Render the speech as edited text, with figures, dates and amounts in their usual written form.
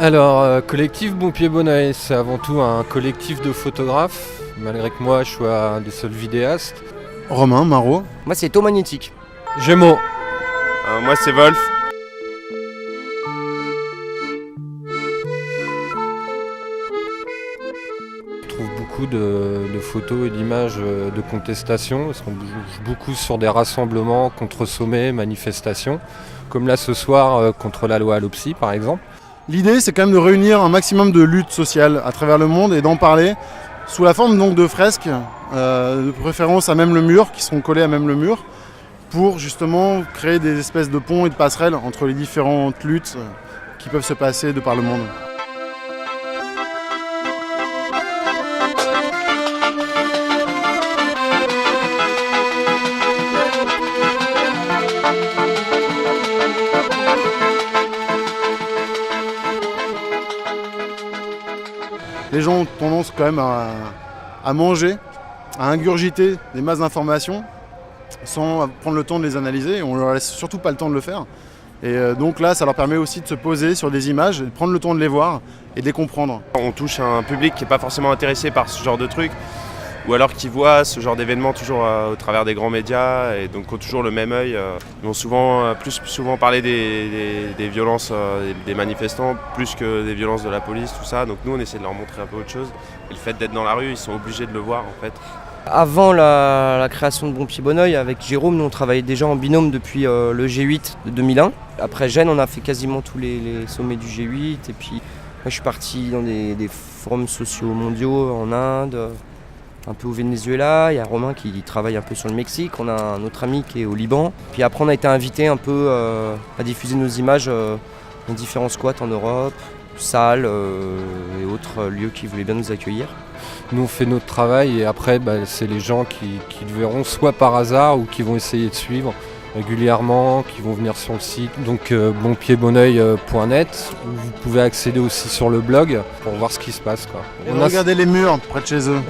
Alors, collectif Bon Pied Bon Oeil, c'est avant tout un collectif de photographes, malgré que moi je sois un des seuls vidéastes. Romain, Marot. Moi c'est Taux Magnétique. Gémeaux. Moi c'est Wolf. Je trouve beaucoup de photos et d'images de contestation, parce qu'on bouge beaucoup sur des rassemblements contre sommets, manifestations, comme là ce soir contre la loi Allopsy par exemple. L'idée, c'est quand même de réunir un maximum de luttes sociales à travers le monde et d'en parler sous la forme donc de fresques, de préférence à même le mur, qui seront collées à même le mur, pour justement créer des espèces de ponts et de passerelles entre les différentes luttes qui peuvent se passer de par le monde. Les gens ont tendance quand même à manger, à ingurgiter des masses d'informations sans prendre le temps de les analyser. On leur laisse surtout pas le temps de le faire. Et donc là, ça leur permet aussi de se poser sur des images, de prendre le temps de les voir et de les comprendre. On touche un public qui n'est pas forcément intéressé par ce genre de trucs, ou alors qui voit ce genre d'événements toujours au travers des grands médias et donc ont toujours le même œil. Ils vont plus souvent parler des violences des manifestants plus que des violences de la police, tout ça. Donc nous on essaie de leur montrer un peu autre chose. Et le fait d'être dans la rue, ils sont obligés de le voir en fait. Avant la création de Bon Pied Bon Oeil, avec Jérôme, nous on travaillait déjà en binôme depuis le G8 de 2001. Après Gênes, on a fait quasiment tous les sommets du G8. Et puis moi je suis parti dans des forums sociaux mondiaux en Inde, un peu au Venezuela. Il y a Romain qui travaille un peu sur le Mexique. On a un autre ami qui est au Liban. Puis après on a été invité un peu à diffuser nos images dans différents squats en Europe, salles et autres lieux qui voulaient bien nous accueillir. Nous on fait notre travail et après c'est les gens qui le verront soit par hasard ou qui vont essayer de suivre régulièrement, qui vont venir sur le site, donc bonpiedbonoeil.net, où vous pouvez accéder aussi sur le blog pour voir ce qui se passe, quoi. Et regardez les murs près de chez eux.